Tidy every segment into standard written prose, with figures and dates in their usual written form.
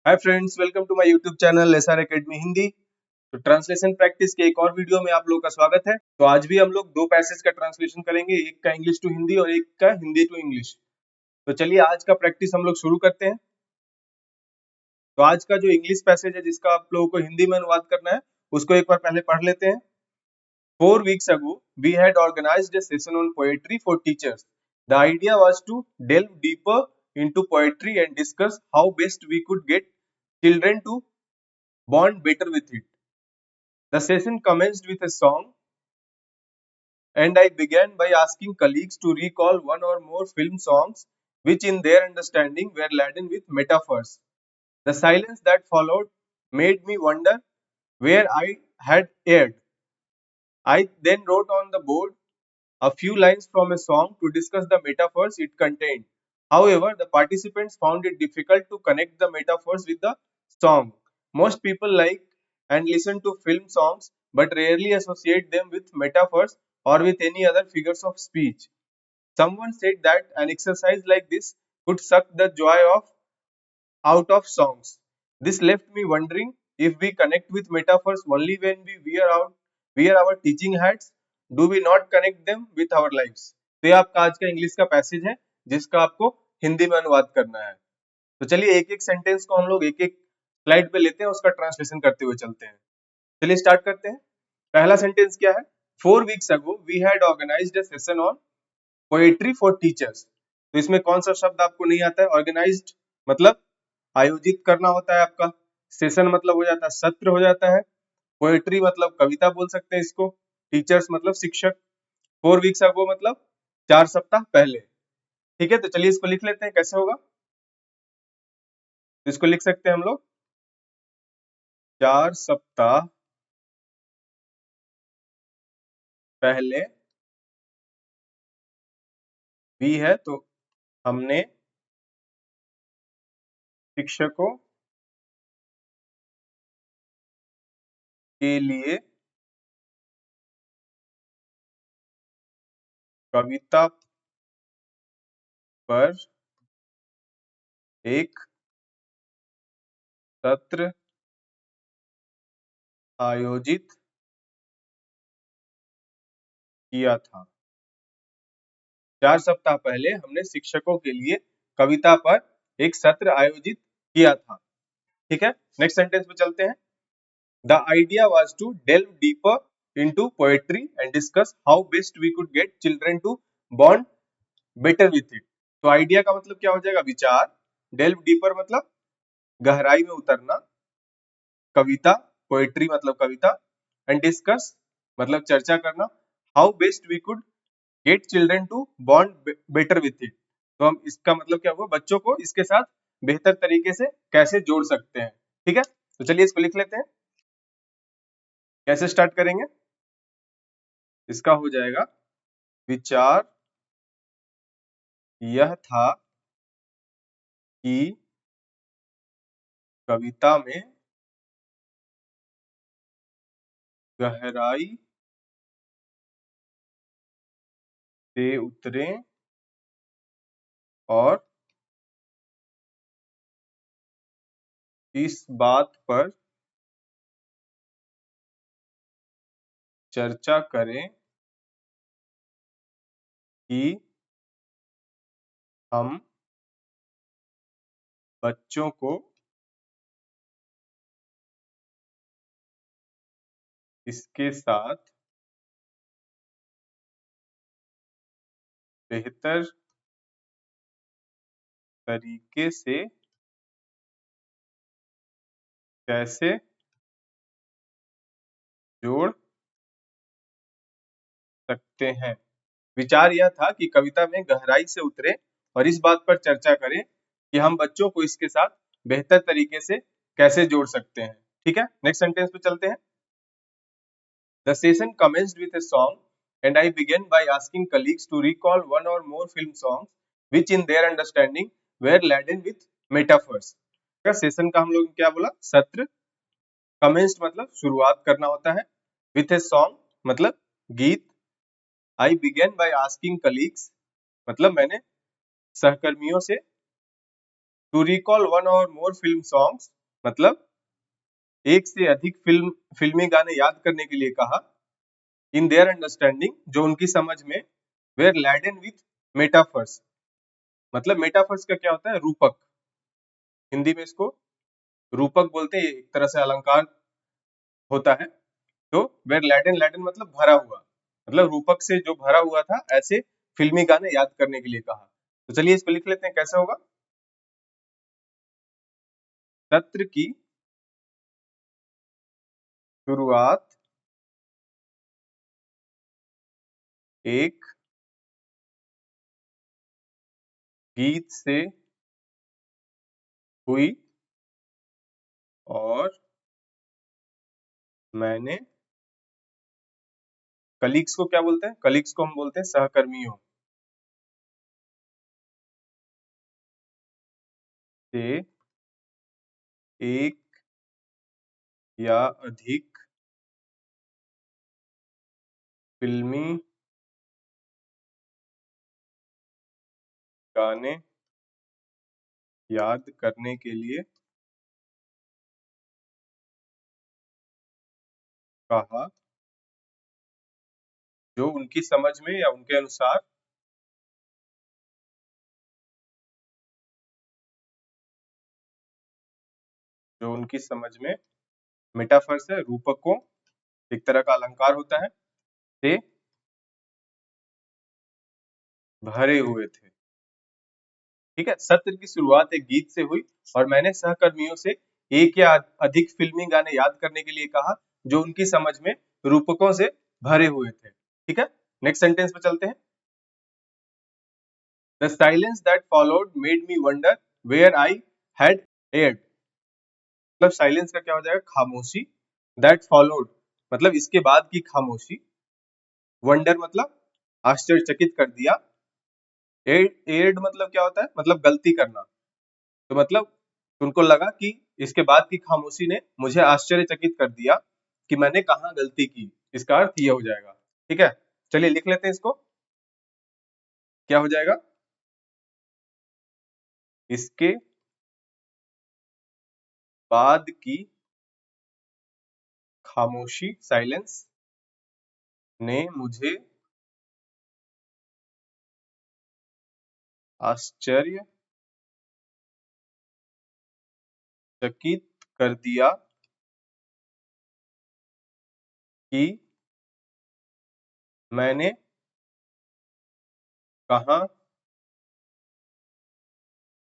Hi friends, welcome to my YouTube channel SR academy Hindi. तो translation practice के एक और वीडियो में आप लोगों का स्वागत है। तो आज भी हम लोग दो पैसेज का ट्रांसलेशन करेंगे, एक का इंग्लिश टू हिंदी और एक का हिंदी टू इंग्लिश। तो चलिए आज का प्रैक्टिस हम लोग शुरू करते हैं। तो आज का जो इंग्लिश पैसेज है जिसका आप लोगों को हिंदी में अनुवाद करना है, उसको एक बार पहले पढ़ लेते हैं। 4 weeks ago, we had organized a session on poetry for teachers. The idea was to delve deeper into poetry and discuss how best we could get children to bond better with it. The session commenced with a song, and I began by asking colleagues to recall one or more film songs which, in their understanding, were laden with metaphors. The silence that followed made me wonder where I had erred. I then wrote on the board a few lines from a song to discuss the metaphors it contained. However, the participants found it difficult to connect the metaphors with the song. Most people like and listen to film songs but rarely associate them with metaphors or with any other figures of speech. Someone said that an exercise like this could suck the joy of out of songs. This left me wondering if we connect with metaphors only when we wear our teaching hats. Do we not connect them with our lives? तो ये आपका आज का English का passage है जिसका आपको हिंदी में अनुवाद करना है। तो चलिए एक एक सेंटेंस को हम लोग एक एक स्लाइड पे लेते हैं, उसका ट्रांसलेशन करते हुए चलते हैं। चलिए स्टार्ट करते हैं। पहला सेंटेंस क्या है? 4 weeks ago we had organized a session on poetry for teachers. तो इसमें कौन सा शब्द आपको नहीं आता है? ऑर्गेनाइज्ड मतलब आयोजित करना होता है आपका, सेशन मतलब हो जाता है सत्र हो जाता है, पोएट्री मतलब कविता बोल सकते हैं इसको, टीचर्स मतलब शिक्षक, 4 weeks ago मतलब 4 सप्ताह पहले। ठीक है, तो चलिए इसको लिख लेते हैं, कैसे होगा? इसको लिख सकते हैं हम लोग 4 सप्ताह पहले भी है तो हमने शिक्षकों के लिए कविता पर एक सत्र आयोजित किया था। 4 सप्ताह पहले हमने शिक्षकों के लिए कविता पर एक सत्र आयोजित किया था। ठीक है, नेक्स्ट सेंटेंस पे चलते हैं। The idea was to delve deeper into poetry and discuss how best we could get children to bond better with it. तो आइडिया का मतलब क्या हो जाएगा? विचार। डेल्व डीपर मतलब गहराई में उतरना, कविता, पोएट्री मतलब कविता, एंड डिस्कस मतलब चर्चा करना, how best we could get children to bond better with it. तो हम इसका मतलब क्या हुआ? बच्चों को इसके साथ बेहतर तरीके से कैसे जोड़ सकते हैं। ठीक है, तो चलिए इसको लिख लेते हैं। कैसे स्टार्ट करेंगे? इसका हो जाएगा विचार यह था कि कविता में गहराई से उतरें और इस बात पर चर्चा करें कि हम बच्चों को इसके साथ बेहतर तरीके से कैसे जोड़ सकते हैं। विचार यह था कि कविता में गहराई से उतरे और इस बात पर चर्चा करें कि हम बच्चों को इसके साथ बेहतर तरीके से कैसे जोड़ सकते हैं। ठीक है, नेक्स्ट सेंटेंस पे चलते हैं। The session commenced with a song and I began by asking colleagues to recall one or more film songs which in their understanding were laden with metaphors। Session का हम लोग क्या बोला? सत्र। commenced मतलब शुरुआत करना होता है, with a song मतलब गीत, I began by asking colleagues मतलब मैंने सहकर्मियों से to recall one or more film songs मतलब एक से अधिक फिल्मी गाने याद करने के लिए कहा। इन देयर अंडरस्टैंडिंग, जो उनकी समझ में, वेयर लैडन विथ मेटाफर्स, मतलब मेटाफर्स का क्या होता है, रूपक। हिंदी में इसको रूपक बोलते हैं, ये एक तरह से अलंकार होता है। तो वेयर लैडन, लैडन मतलब भरा हुआ, मतलब रूपक से जो भरा हुआ था, ऐसे फिल्मी गाने याद करने के लिए कहा। तो चलिए इसको लिख लेते हैं, कैसा होगा। सत्र की शुरुआत एक गीत से हुई और मैंने, कलीग्स को क्या बोलते हैं, कलीग्स को हम बोलते हैं सहकर्मियों से एक या अधिक फिल्मी गाने याद करने के लिए कहा, जो उनकी समझ में या उनके अनुसार, जो उनकी समझ में, मेटाफर्स है, रूपकों, एक तरह का अलंकार होता है, से भरे हुए थे। ठीक है, सत्र की शुरुआत एक गीत से हुई और मैंने सहकर्मियों से एक या अधिक फिल्मी गाने याद करने के लिए कहा, जो उनकी समझ में रूपकों से भरे हुए थे। ठीक है, नेक्स्ट सेंटेंस पे चलते हैं। The silence that followed made me wonder where I had erred, मतलब साइलेंस का क्या हो जाएगा, खामोशी। दैट फॉलोड मतलब इसके बाद की खामोशी। वंडर मतलब आश्चर्यचकित कर दिया। एड मतलब क्या होता है, मतलब गलती करना। तो मतलब उनको लगा कि इसके बाद की खामोशी ने मुझे आश्चर्यचकित कर दिया कि मैंने कहाँ गलती की, इसका अर्थ ये हो जाएगा। ठीक है, चलिए लिख लेते हैं इसको, क्या हो जाएगा। इसके बाद की खामोशी, साइलेंस, ने मुझे आश्चर्यचकित कर दिया कि मैंने कहाँ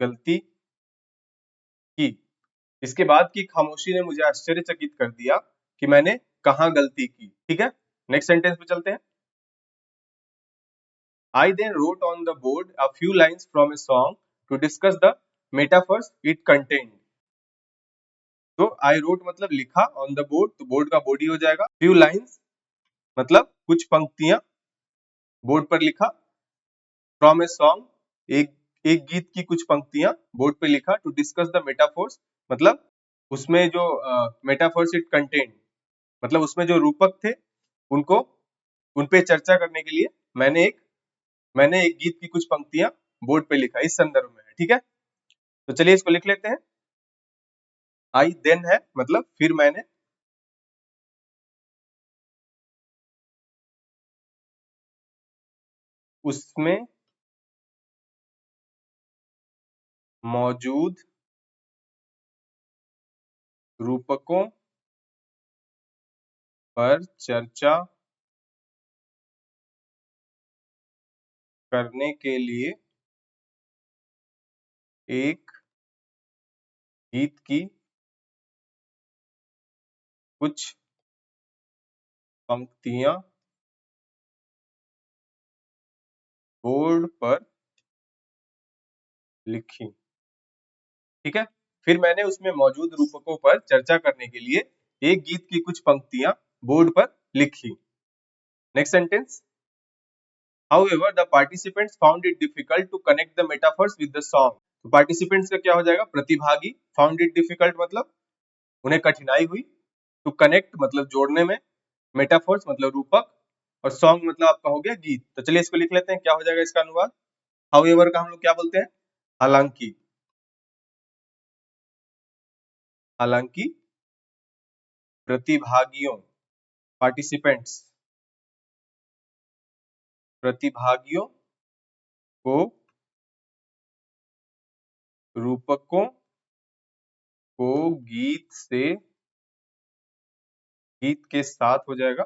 गलती की। इसके बाद की खामोशी ने मुझे आश्चर्यचकित कर दिया कि मैंने कहाँ गलती की। ठीक है, नेक्स्ट सेंटेंस पे चलते हैं। I then wrote on the board a few lines from a song to discuss the metaphors it contained. तो I wrote मतलब लिखा, on the board तो बोर्ड का बॉडी हो जाएगा, few lines मतलब कुछ पंक्तियां बोर्ड पर लिखा, from a song एक एक गीत की कुछ पंक्तियां बोर्ड पे लिखा, to discuss the metaphors मतलब उसमें जो metaphors it contained, मतलब उसमें जो रूपक थे उनको, उन पे चर्चा करने के लिए मैंने एक गीत की कुछ पंक्तियां बोर्ड पे लिखा, इस संदर्भ में है। ठीक है, तो चलिए इसको लिख लेते हैं। आई देन है मतलब फिर मैंने, उसमें मौजूद रूपकों पर चर्चा करने के लिए एक गीत की कुछ पंक्तियां बोर्ड पर लिखी। ठीक है, फिर मैंने उसमें मौजूद रूपकों पर चर्चा करने के लिए एक गीत की कुछ पंक्तियां बोर्ड पर लिखी। Next sentence. However, the participants found it difficult to connect the metaphors with the song. तो participants का क्या हो जाएगा, प्रतिभागी। Found it difficult मतलब उन्हें कठिनाई हुई। To connect मतलब जोड़ने में, मेटाफोर्स मतलब रूपक, और सॉन्ग मतलब आपका हो गया गीत। तो चलिए इसको लिख लेते हैं, क्या हो जाएगा इसका अनुवाद। हाउएवर का हम लोग क्या बोलते हैं, हालांकि। हालांकि प्रतिभागियों, पार्टिसिपेंट्स, प्रतिभागियों को रूपकों को गीत के साथ हो जाएगा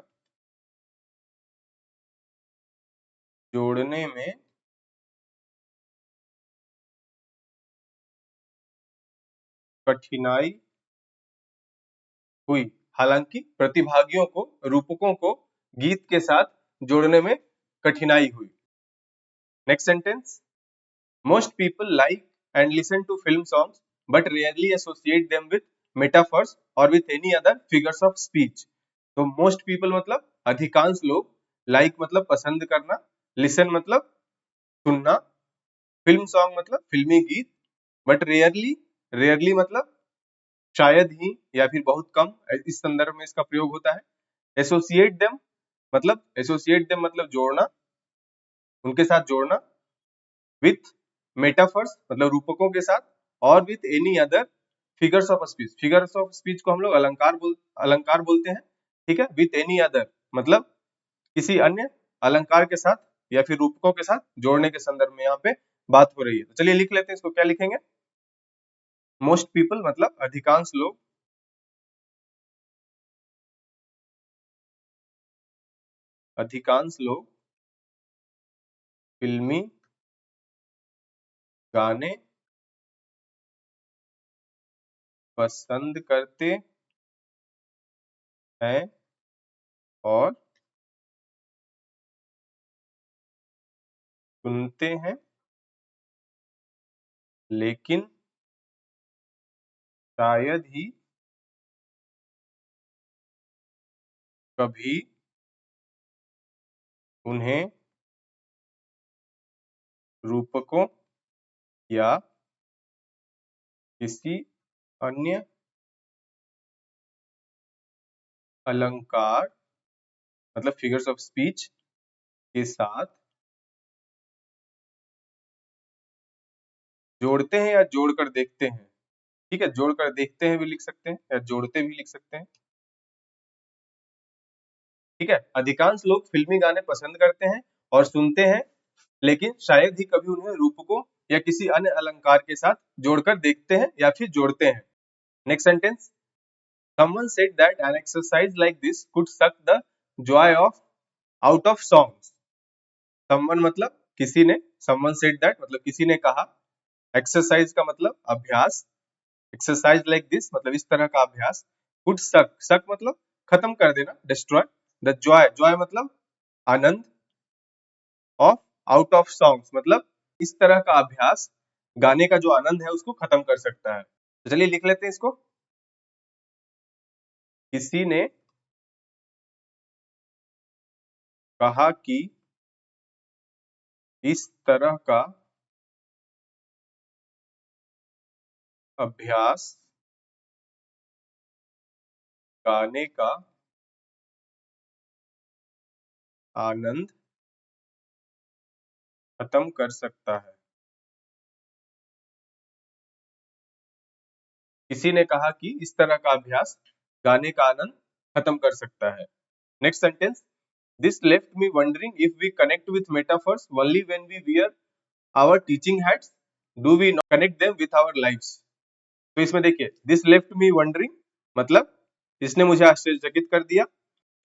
जोड़ने में कठिनाई हुई। हालांकि प्रतिभागियों को रूपकों को गीत के साथ जोड़ने में कठिनाई हुई। Next sentence, most people like and listen to film songs but rarely associate them with metaphors और with any other figures of speech. तो मोस्ट पीपल मतलब अधिकांश लोग, लाइक मतलब पसंद करना, लिसन मतलब सुनना, फिल्म सॉन्ग मतलब फिल्मी गीत, बट रेयरली, रेयरली मतलब शायद ही या फिर बहुत कम, इस संदर्भ में इसका प्रयोग होता है। एसोसिएट देम मतलब जोड़ना, उनके साथ जोड़ना, विथ मेटाफर्स मतलब रूपकों के साथ, और with any other figures of speech. Figures of speech को हम लोग अलंकार बोलते हैं, ठीक है। विथ एनी अदर मतलब किसी अन्य अलंकार के साथ या फिर रूपकों के साथ जोड़ने के संदर्भ में यहाँ पे बात हो रही है। तो चलिए लिख लेते हैं इसको, क्या लिखेंगे? मोस्ट पीपल मतलब अधिकांश लोग, अधिकांश लोग फिल्मी गाने पसंद करते हैं और सुनते हैं, लेकिन शायद ही कभी उन्हें रूपकों या किसी अन्य अलंकार मतलब फिगर्स ऑफ स्पीच के साथ जोड़ते हैं या जोड़कर देखते हैं। ठीक है, जोड़कर देखते हैं भी लिख सकते हैं या जोड़ते भी लिख सकते हैं। ठीक है, अधिकांश लोग फिल्मी गाने पसंद करते हैं और सुनते हैं, लेकिन शायद ही कभी उन्हें रूपकों या किसी अन्य अलंकार के साथ जोड़कर देखते हैं या फिर जोड़ते हैं। Next sentence, someone said that an exercise like this could suck the joy of out of songs। someone मतलब किसी ने, someone said that मतलब किसी ने कहा, एक्सरसाइज का मतलब अभ्यास, एक्सरसाइज लाइक दिस मतलब इस तरह का अभ्यास, कुड सक, सक मतलब खत्म कर देना, डिस्ट्रॉय, द जॉय, जॉय मतलब आनंद, ऑफ आउट ऑफ सॉन्ग्स मतलब इस तरह का अभ्यास गाने का जो आनंद है उसको खत्म कर सकता है। तो चलिए लिख लेते हैं इसको, किसी ने कहा कि इस तरह का अभ्यास गाने का आनंद खत्म कर सकता है। किसी ने कहा कि इस तरह का अभ्यास गाने का आनंद खत्म कर सकता है। Next sentence, this left me wondering if we connect with metaphors only when we wear our teaching hats, do we not connect them with our lives. तो इसमें देखिए, दिस लेफ्ट मी वंडरिंग मतलब इसने मुझे आश्चर्यचकित कर दिया,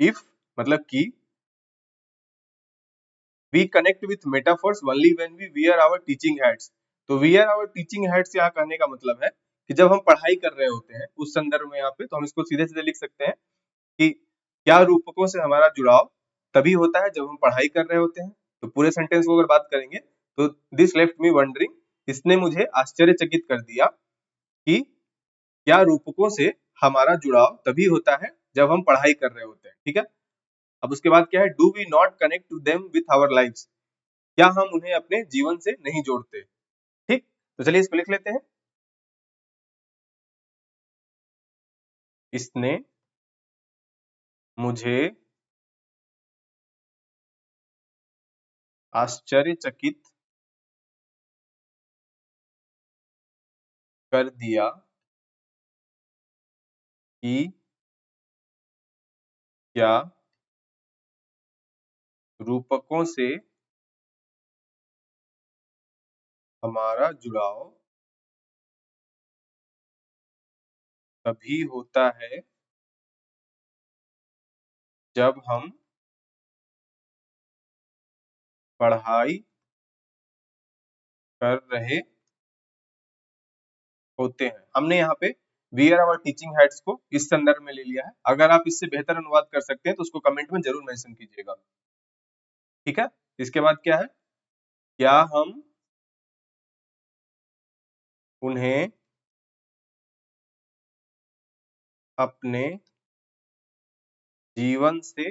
इफ मतलब कि, we connect with metaphors only when we wear our teaching hats. तो वियर आवर टीचिंग हैट्स यहाँ कहने का मतलब है कि जब हम पढ़ाई कर रहे होते हैं उस संदर्भ में यहाँ पे, तो हम इसको सीधे सीधे लिख सकते हैं कि क्या रूपकों से हमारा जुड़ाव तभी होता है जब हम पढ़ाई कर रहे होते हैं। तो पूरे सेंटेंस को अगर बात करेंगे तो दिस लेफ्ट मी वंडरिंग, इसने मुझे आश्चर्यचकित कर दिया कि क्या रूपकों से हमारा जुड़ाव तभी होता है जब हम पढ़ाई कर रहे होते हैं। ठीक है, अब उसके बाद क्या है, do we not connect to them with our lives, क्या हम उन्हें अपने जीवन से नहीं जोड़ते। ठीक, तो चलिए इसको लिख लेते हैं, इसने मुझे आश्चर्यचकित कर दिया कि क्या रूपकों से हमारा जुड़ाव तभी होता है जब हम पढ़ाई कर रहे होते हैं। हमने यहाँ पे वियर आवर टीचिंग हैट्स को इस संदर्भ में ले लिया है। अगर आप इससे बेहतर अनुवाद कर सकते हैं तो उसको कमेंट में जरूर मेंशन कीजिएगा। ठीक है, इसके बाद क्या है, क्या हम उन्हें अपने जीवन से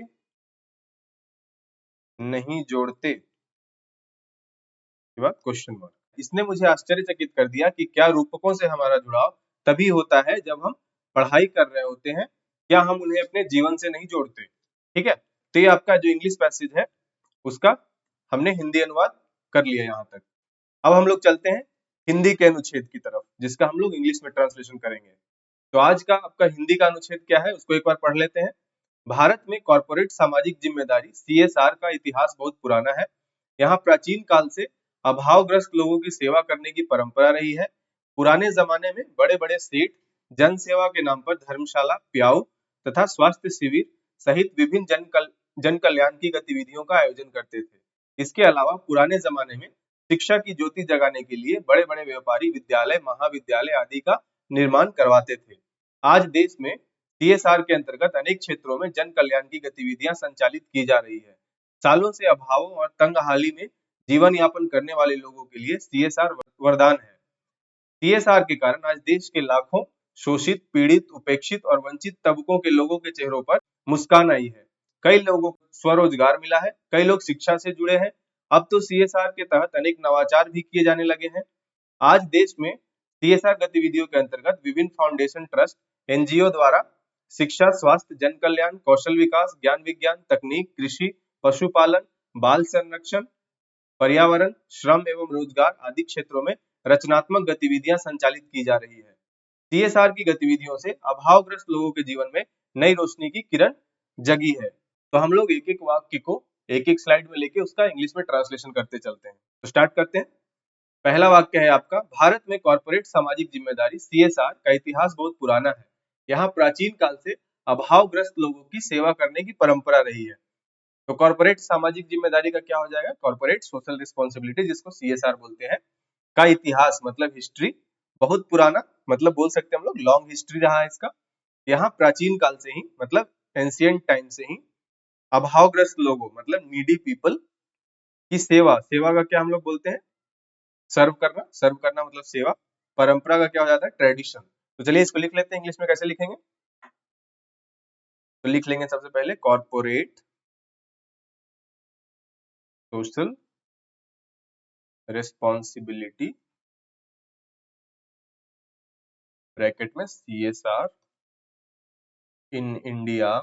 नहीं जोड़ते, के बाद क्वेश्चन मार्क। इसने मुझे आश्चर्यचकित कर दिया कि क्या रूपकों से हमारा जुड़ाव तभी होता है जब हम पढ़ाई कर रहे होते हैं, क्या हम उन्हें अपने जीवन से नहीं जोड़ते। ठीक है, तो ये आपका जो इंग्लिश पैसेज है उसका हमने हिंदी अनुवाद कर लिया यहाँ तक। अब हम लोग चलते हैं हिंदी के अनुच्छेद की तरफ, जिसका हम लोग इंग्लिश में ट्रांसलेशन करेंगे। तो आज का आपका हिंदी का अनुच्छेद क्या है उसको एक बार पढ़ लेते हैं। भारत में कॉर्पोरेट सामाजिक जिम्मेदारी सीएसआर का इतिहास बहुत पुराना है। यहाँ प्राचीन काल से अभावग्रस्त लोगों की सेवा करने की परंपरा रही है। पुराने जमाने में बड़े बड़े सेठ जन सेवा के नाम पर धर्मशाला, प्याऊ तथा स्वास्थ्य शिविर सहित विभिन्न जन कल्याण की गतिविधियों का आयोजन करते थे। इसके अलावा पुराने जमाने में शिक्षा की ज्योति जगाने के लिए बड़े बड़े व्यापारी विद्यालय, महाविद्यालय आदि का निर्माण करवाते थे। आज देश में सीएसआर के अंतर्गत अनेक क्षेत्रों में जन कल्याण की गतिविधियां संचालित की जा रही है। सालों से अभावों और तंगहाली में जीवन यापन करने वाले लोगों के लिए सीएसआर वरदान है। सीएसआर के कारण आज देश के लाखों शोषित, पीड़ित, उपेक्षित और वंचित तबकों के लोगों के चेहरों पर मुस्कान आई है। कई लोगों को स्वरोजगार मिला है, कई लोग शिक्षा से जुड़े हैं। अब तो सीएसआर के तहत अनेक नवाचार भी किए जाने लगे हैं। आज देश में सीएसआर गतिविधियों के अंतर्गत विभिन्न फाउंडेशन, ट्रस्ट, एनजीओ द्वारा शिक्षा, स्वास्थ्य, जन कल्याण, कौशल विकास, ज्ञान विज्ञान, तकनीक, कृषि, पशुपालन, बाल संरक्षण, पर्यावरण, श्रम एवं रोजगार आदि क्षेत्रों में रचनात्मक गतिविधियां संचालित की जा रही है। सीएसआर की गतिविधियों से अभावग्रस्त लोगों के जीवन में नई रोशनी की किरण जगी है। तो हम लोग एक एक वाक्य को एक एक स्लाइड में लेके उसका इंग्लिश में ट्रांसलेशन करते चलते हैं। तो स्टार्ट करते हैं। पहला वाक्य है आपका, भारत में कॉर्पोरेट सामाजिक जिम्मेदारी सीएसआर का इतिहास बहुत पुराना है। यहाँ प्राचीन काल से अभावग्रस्त लोगों की सेवा करने की परंपरा रही है। तो कॉर्पोरेट सामाजिक जिम्मेदारी का क्या हो जाएगा, कॉर्पोरेट सोशल रिस्पॉन्सिबिलिटी, जिसको सीएसआर बोलते हैं, का इतिहास मतलब हिस्ट्री, बहुत पुराना मतलब बोल सकते हैं हम लोग लॉन्ग हिस्ट्री रहा है इसका। यहाँ प्राचीन काल से ही मतलब एंशिएंट टाइम से ही अभावग्रस्त लोगों मतलब नीडी पीपल की सेवा, सेवा का क्या हम लोग बोलते हैं, सर्व करना, सर्व करना मतलब सेवा। परंपरा का क्या हो जाता है, ट्रेडिशन। तो चलिए इसको लिख लेते हैं, इंग्लिश में कैसे लिखेंगे। तो लिख लेंगे सबसे पहले कॉर्पोरेट सोशल रिस्पॉन्सिबिलिटी ब्रैकेट में CSR in India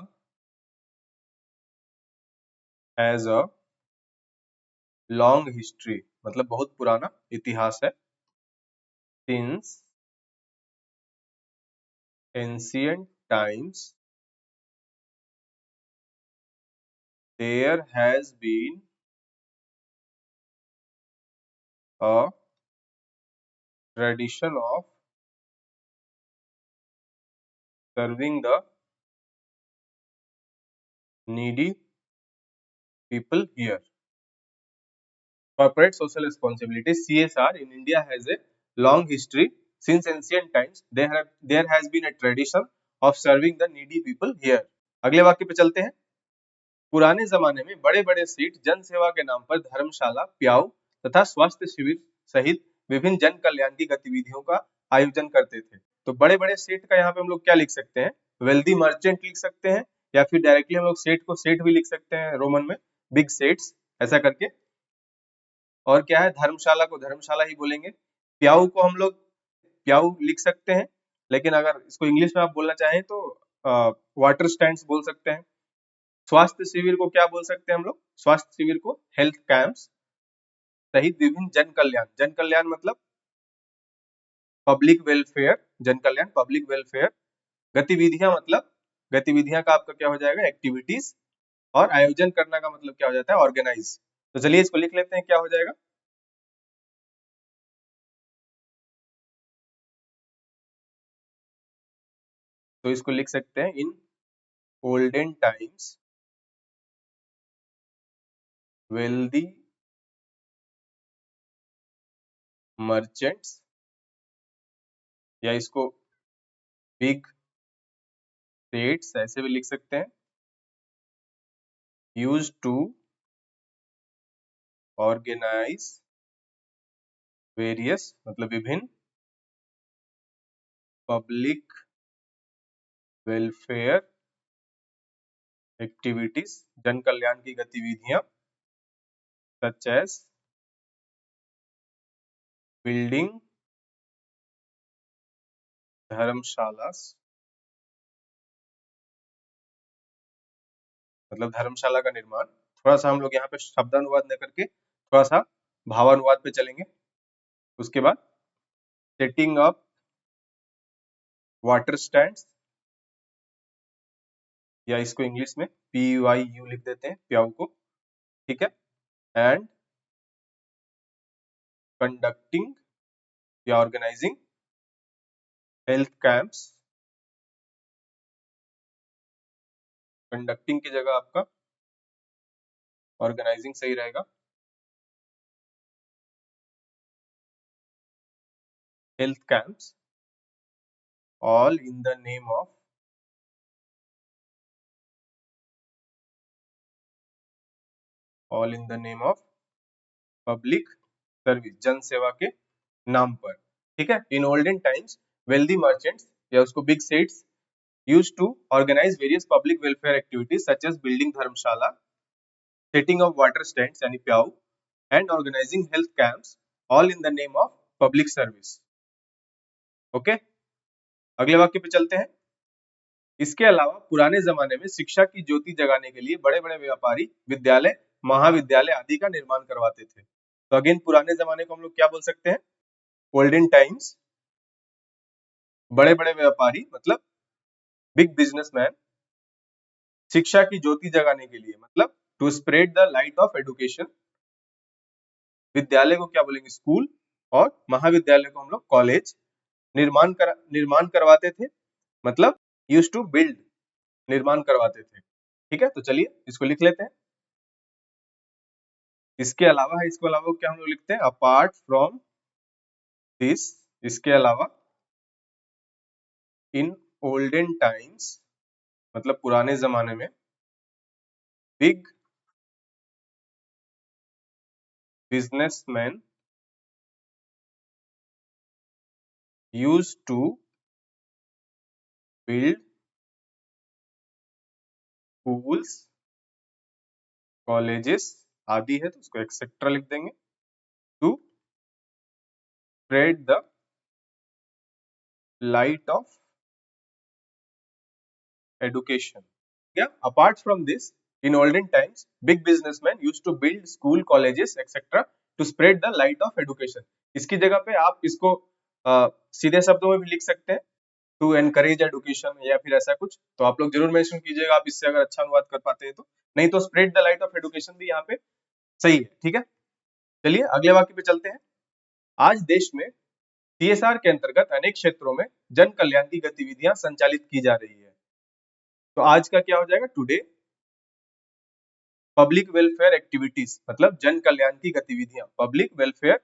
has a long history, मतलब बहुत पुराना इतिहास है। Since ancient times there has been a tradition of serving the needy people here. Corporate social responsibility (CSR) in India has a long history. Since ancient times, there has been a tradition of serving the needy people here. अगले वाक्य पे चलते हैं। पुराने जमाने में बड़े बड़े सेठ जन सेवा के नाम पर धर्मशाला, प्याऊ तथा स्वास्थ्य शिविर सहित विभिन्न जन कल्याण की गतिविधियों का आयोजन करते थे। तो बड़े बड़े सेठ का यहाँ पे हम लोग क्या लिख सकते हैं, वेल्दी मर्चेंट लिख सकते हैं, या फिर डायरेक्टली हम लोग सेठ को सेठ भी लिख सकते हैं रोमन में, बिग सेट्स ऐसा करके। और क्या है, धर्मशाला को धर्मशाला ही बोलेंगे, प्याऊ को हम लोग प्याऊ लिख सकते हैं, लेकिन अगर इसको इंग्लिश में आप बोलना चाहें तो वाटर स्टैंड्स बोल सकते हैं। स्वास्थ्य शिविर को क्या बोल सकते हैं हम लोग, स्वास्थ्य शिविर को हेल्थ कैंप्स सहित विभिन्न जन कल्याण, जन कल्याण मतलब पब्लिक वेलफेयर, जन कल्याण पब्लिक वेलफेयर गतिविधियां मतलब, गतिविधियां का आपका क्या हो जाएगा, एक्टिविटीज, और आयोजन करना का मतलब क्या हो जाता है, ऑर्गेनाइज। तो चलिए इसको लिख लेते हैं, क्या हो जाएगा। तो इसको लिख सकते हैं, in olden times wealthy merchants, या इसको बिग स्टेट्स ऐसे भी लिख सकते हैं, यूज टू ऑर्गेनाइज वेरियस मतलब विभिन्न पब्लिक वेलफेयर एक्टिविटीज, जन कल्याण की गतिविधियां, सच एज बिल्डिंग धर्मशाला, मतलब धर्मशाला का निर्माण। थोड़ा सा हम लोग यहाँ पे शब्दानुवाद न करके थोड़ा सा भावानुवाद पे चलेंगे। उसके बाद सेटिंग अप वाटर स्टैंड, या इसको इंग्लिश में PYU लिख देते हैं, प्याऊ को, ठीक है। एंड कंडक्टिंग या ऑर्गेनाइजिंग हेल्थ कैंप्स, कंडक्टिंग की जगह आपका ऑर्गेनाइजिंग सही रहेगा, health camps, all in the name of, all in the name of public service, जन सेवा के नाम पर, ठीक है। In olden times wealthy merchants, या उसको big sets, used to organize various public welfare activities such as building dharmshala, setting up water stands यानी प्याऊ, and organizing health camps, all in the name of public service। Okay, अगले वाक्य पे चलते हैं। इसके अलावा पुराने जमाने में शिक्षा की ज्योति जगाने के लिए बड़े बड़े व्यापारी विद्यालय, महाविद्यालय आदि का निर्माण करवाते थे। तो अगेन पुराने जमाने को हम लोग क्या बोल सकते हैं, ओल्डन टाइम्स। बड़े बड़े व्यापारी मतलब बिग बिजनेसमैन, शिक्षा की ज्योति जगाने के लिए मतलब to spread the light of education, विद्यालय को क्या बोलेंगे, स्कूल, और महाविद्यालय को हम लोग कॉलेज, निर्माण करवाते थे मतलब यूज टू बिल्ड, निर्माण करवाते थे, ठीक है। तो चलिए इसको लिख लेते हैं। इसके अलावा है, इसके अलावा क्या हम लोग लिखते हैं, अपार्ट फ्रॉम दिस, इसके अलावा इन ओल्डन टाइम्स मतलब पुराने जमाने में, big businessman use to build schools, colleges आदि है तो उसको एक्सेट्रा लिख देंगे, to spread the light of education। Yeah, apart from this, in olden times, big businessmen used to build school, colleges, etc. to spread the light of education। इसकी जगह पे आप इसको सीधे शब्दों में भी लिख सकते हैं, टू एनकरेज एडुकेशन या फिर ऐसा कुछ। तो आप लोग जरूर मेंशन कीजिएगा, आप इससे अगर अच्छा अनुवाद कर पाते हैं तो, नहीं तो spread the light of education भी यहाँ पे सही है, ठीक है। चलिए अगले वाक्य पे चलते हैं। आज देश में CSR के अंतर्गत अनेक क्षेत्रों में जन कल्याण की गतिविधियां संचालित की जा रही है। तो आज का क्या हो जाएगा, टुडे पब्लिक वेलफेयर एक्टिविटीज मतलब जन कल्याण की गतिविधियां, पब्लिक वेलफेयर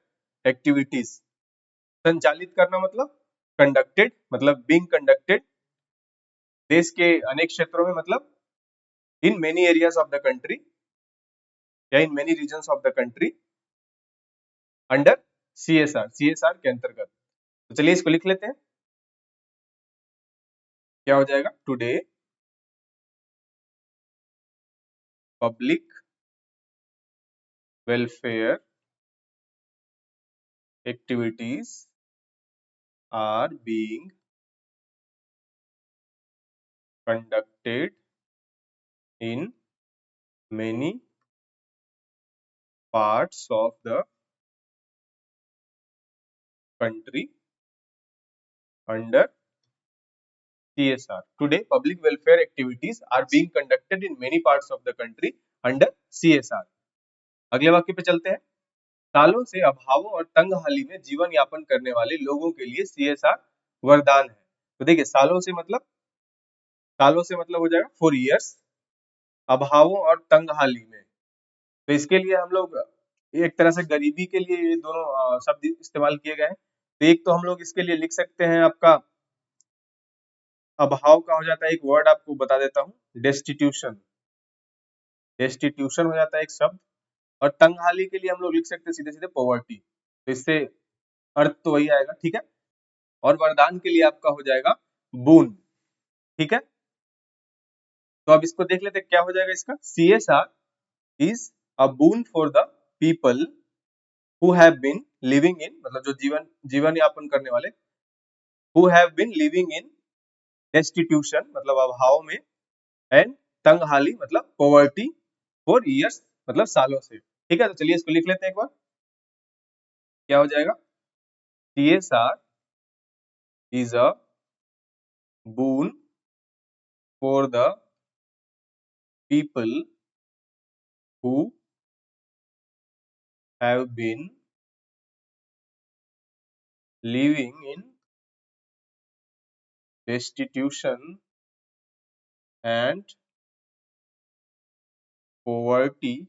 एक्टिविटीज, संचालित करना मतलब कंडक्टेड मतलब बीइंग कंडक्टेड, देश के अनेक क्षेत्रों में मतलब in many areas of the country या in many regions of the country, under CSR के अंतर्गत। तो चलिए इसको लिख लेते हैं, क्या हो जाएगा, today public welfare activities are being conducted in many parts of the country under CSR. Today, public welfare activities are being conducted in many parts of the country under CSR. अगले वाक्य पे चलते हैं। सालों से अभावों और तंगहाली में जीवन यापन करने वाले लोगों के लिए CSR वरदान है। तो देखिए, सालों से मतलब हो जाएगा 4 years, अभावों और तंगहाली में, तो इसके लिए हम लोग एक तरह से गरीबी के लिए ये दोनों शब्द इस्तेमाल किए गए हैं। तो एक तो हम लोग इसके लिए लिख सकते हैं, आपका अभाव का हो जाता है, एक वर्ड आपको बता देता हूँ, डेस्टिट्यूशन। डेस्टिट्यूशन हो जाता है एक शब्द, और तंगहाली के लिए हम लोग लिख सकते हैं सीधे सीधे पॉवर्टी। तो इससे अर्थ तो वही आएगा, ठीक है। और वरदान के लिए आपका हो जाएगा बून, ठीक है। तो अब इसको देख लेते हैं क्या हो जाएगा इसका। CSR is a boon for the people who have been living in, मतलब जो जीवन यापन करने वाले, who have been living in destitution मतलब अभाव में, and तंगहाली मतलब poverty for years मतलब सालों से, ठीक है। तो चलिए इसको लिख लेते हैं एक बार, क्या हो जाएगा। CSR is a boon for the people who have been living in destitution and poverty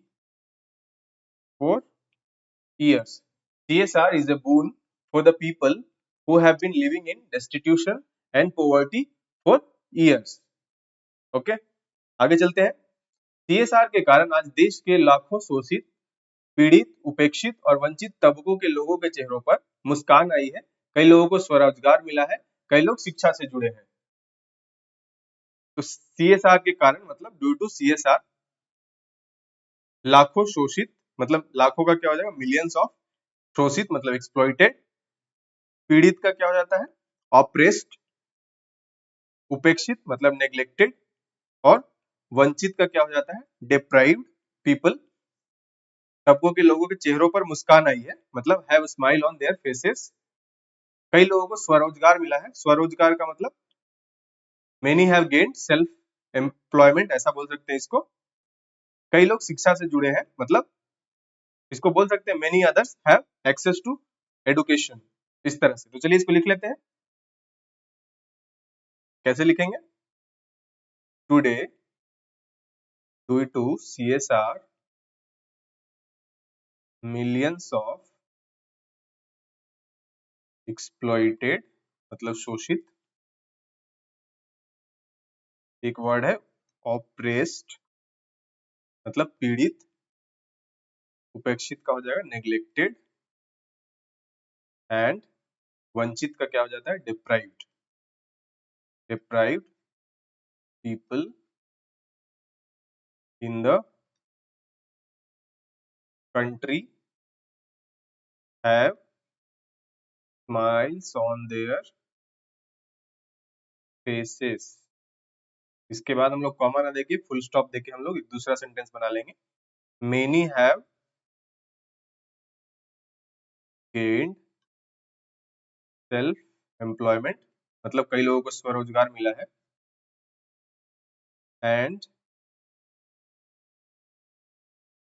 for years. CSR is a boon for the people who have been living in destitution and poverty for years. Okay, आगे चलते हैं। CSR के कारण आज देश के लाखों शोषित, पीड़ित, उपेक्षित और वंचित तबकों के लोगों के चेहरों पर मुस्कान आई है। कई लोगों को स्वरोजगार मिला है, कई लोग शिक्षा से जुड़े हैं। तो CSR के कारण मतलब ड्यू टू CSR, लाखों शोषित मतलब लाखों का क्या हो जाएगा, मिलियंस ऑफ, शोषित मतलब एक्सप्लॉइटेड, पीड़ित का क्या हो जाता है, ऑप्रेस्ड, उपेक्षित मतलब नेग्लेक्टेड, और वंचित का क्या हो जाता है, डिप्राइव्ड पीपल। तबकों के लोगों के चेहरों पर मुस्कान आई है मतलब have smile on their faces. कई लोगों को स्वरोजगार मिला है, स्वरोजगार का मतलब many have gained self employment, ऐसा बोल सकते हैं इसको। कई लोग शिक्षा से जुड़े हैं मतलब इसको बोल सकते हैं many others have access to education, इस तरह से। तो चलिए इसको लिख लेते हैं, कैसे लिखेंगे। Today due to CSR millions of exploited मतलब शोषित, एक वर्ड है ऑप्रेस्ड मतलब पीड़ित, उपेक्षित का हो जाएगा नेग्लेक्टेड, एंड वंचित का क्या हो जाता है, deprived. Deprived people in the country have smiles on their faces. इसके बाद हम लोग कॉमा ना देके फुल स्टॉप देके हम लोग एक दूसरा सेंटेंस बना लेंगे। Many have gained self employment मतलब कई लोगों को स्वरोजगार मिला है, and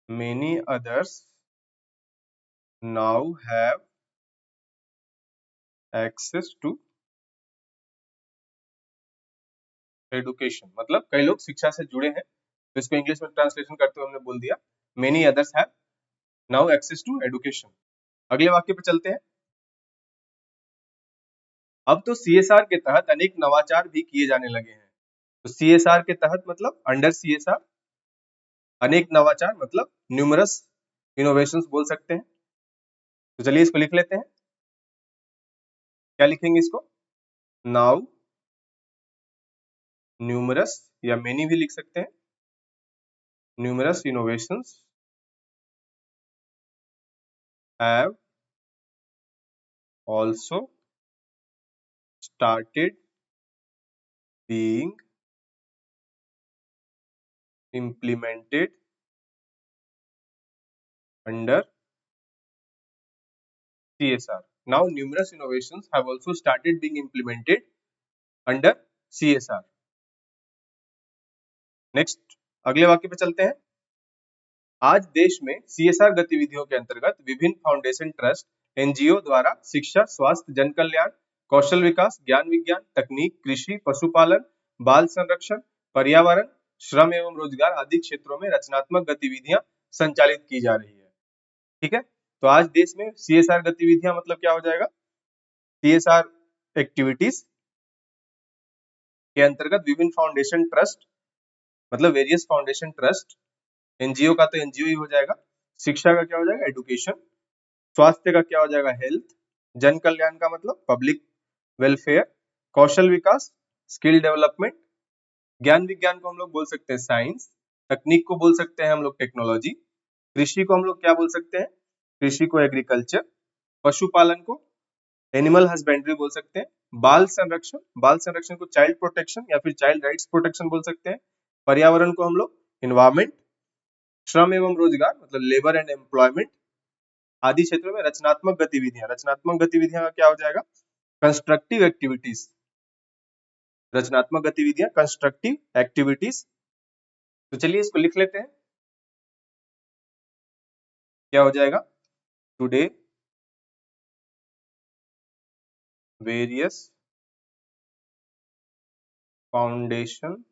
many others now have access to education मतलब कई लोग शिक्षा से जुड़े हैं। तो इसको इंग्लिश में ट्रांसलेशन करते हुए हमने बोल दिया many others have now access to education। अगले वाक्य पे चलते हैं। अब तो CSR के तहत अनेक नवाचार भी किए जाने लगे हैं। तो CSR के तहत मतलब अंडर CSR अनेक नवाचार मतलब न्यूमरस इनोवेशंस बोल सकते हैं। तो चलिए इसको लिख लेते हैं, क्या लिखेंगे इसको, नाउ न्यूमरस या मेनी भी लिख सकते हैं, numerous innovations have also started being implemented under CSR. Now numerous innovations have also started being implemented under CSR। Next अगले वाक्य पे चलते हैं। आज देश में CSR गतिविधियों के अंतर्गत विभिन्न फाउंडेशन, ट्रस्ट, NGO द्वारा शिक्षा, स्वास्थ्य, जन कल्याण, कौशल विकास, ज्ञान विज्ञान, तकनीक, कृषि, पशुपालन, बाल संरक्षण, पर्यावरण, श्रम एवं रोजगार आदि क्षेत्रों में रचनात्मक गतिविधियां संचालित की जा रही है। ठीक है, तो आज देश में CSR गतिविधियां मतलब क्या हो जाएगा? CSR एक्टिविटीज के अंतर्गत विभिन्न फाउंडेशन, ट्रस्ट मतलब वेरियस फाउंडेशन, ट्रस्ट, NGO का तो NGO ही हो जाएगा, शिक्षा का क्या हो जाएगा? एडुकेशन, स्वास्थ्य का क्या हो जाएगा? हेल्थ, जन कल्याण का मतलब पब्लिक वेलफेयर, कौशल विकास, स्किल डेवलपमेंट, ज्ञान विज्ञान को हम लोग बोल सकते हैं साइंस, तकनीक को बोल सकते हैं हम लोग टेक्नोलॉजी, कृषि को हम लोग क्या बोल सकते हैं? कृषि को एग्रीकल्चर, पशुपालन को एनिमल हस्बेंड्री बोल सकते हैं, बाल संरक्षण को चाइल्ड प्रोटेक्शन या फिर चाइल्ड राइट्स प्रोटेक्शन बोल सकते हैं, पर्यावरण को हम लोग इन्वायरमेंट, श्रम एवं रोजगार मतलब लेबर एंड एम्प्लॉयमेंट आदि क्षेत्रों में रचनात्मक गतिविधियां का क्या हो जाएगा? Constructive activities. रचनात्मक गतिविधियां कंस्ट्रक्टिव एक्टिविटीज। तो चलिए इसको लिख लेते हैं, क्या हो जाएगा? Today various foundation,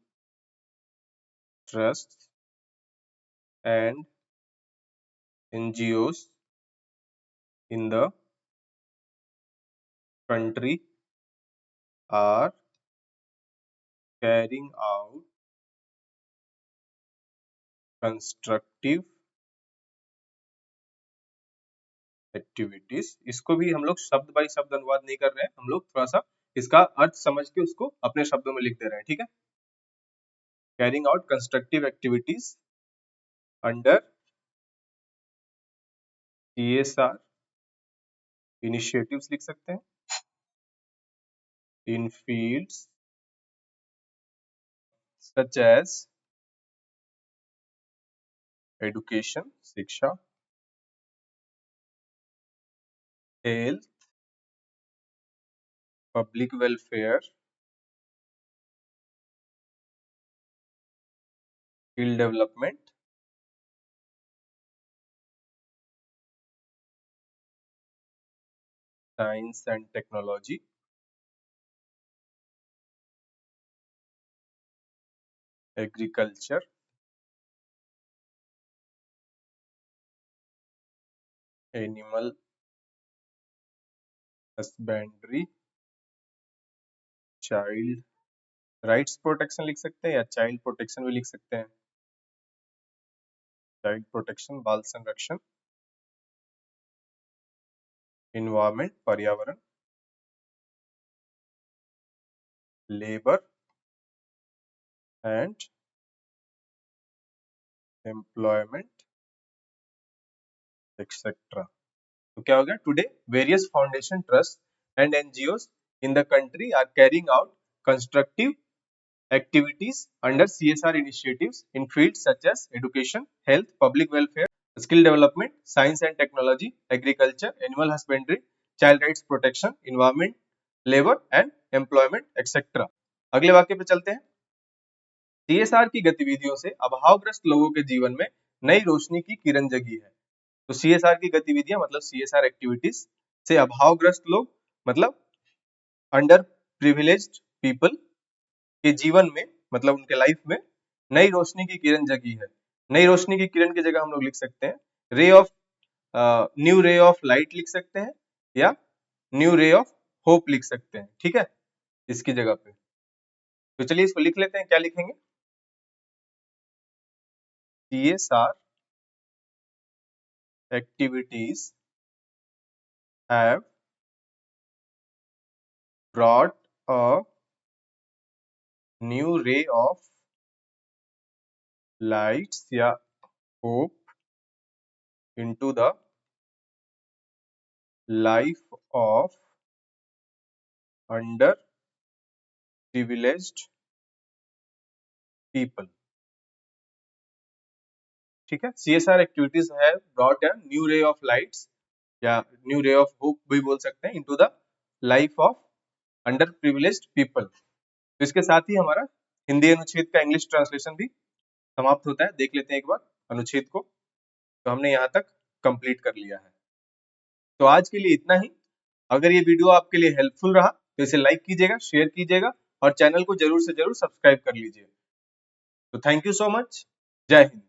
trust and NGOs in the country are carrying out constructive activities. इसको भी हम लोग शब्द बाई शब्द अनुवाद नहीं कर रहे हैं, हम लोग थोड़ा सा इसका अर्थ समझ के उसको अपने शब्दों में लिख दे रहे हैं। ठीक है, carrying out constructive activities under CSR initiatives लिख सकते हैं इन फील्ड्स सच एज एडुकेशन शिक्षा, health public welfare, skill development, science and technology, agriculture, animal husbandry, child rights protection लिख सकते हैं या चाइल्ड प्रोटेक्शन भी लिख सकते हैं, चाइल्ड प्रोटेक्शन बाल संरक्षण, इन्वायरमेंट पर्यावरण, लेबर एंड एम्प्लॉयमेंट एक्सेट्रा। तो क्या हो गया? Today various foundation, trust and NGOs in the country are carrying out constructive activities under CSR initiatives in fields such as education, health, public welfare, skill development, science and technology, agriculture, animal husbandry, child rights protection, environment, labor and employment, etc. अगले वाक्य पे चलते हैं। CSR की गतिविधियों से अभावग्रस्त लोगों के जीवन में नई रोशनी की किरण जगी है। तो CSR की गतिविधियां मतलब CSR एक्टिविटीज से अभावग्रस्त लोग मतलब अंडर प्रिविलेज्ड पीपल के जीवन में मतलब उनके लाइफ में नई रोशनी की किरण जगी है। नई रोशनी की किरण की जगह हम लोग लिख सकते हैं ray of new ray of light लिख सकते हैं या न्यू रे ऑफ होप लिख सकते हैं। ठीक है, इसकी जगह पे तो चलिए इसको लिख लेते हैं। क्या लिखेंगे? CSR activities have brought a new ray of lights या hope into the life of underprivileged people। ठीक है, CSR activities have brought a new ray of lights या न्यू रे ऑफ होप भी बोल सकते हैं into the life of under privileged people. तो तो इसके साथ ही हमारा हिंदी अनुच्छेद का इंग्लिश ट्रांसलेशन भी समाप्त होता है। देख लेते हैं एक बार अनुच्छेद को। तो हमने यहाँ तक कंप्लीट कर लिया है। तो आज के लिए इतना ही। अगर ये वीडियो आपके लिए हेल्पफुल रहा तो इसे लाइक कीजिएगा, शेयर कीजिएगा और चैनल को जरूर से जरूर सब्सक्राइब कर लीजिए। तो थैंक यू सो मच। जय हिंद।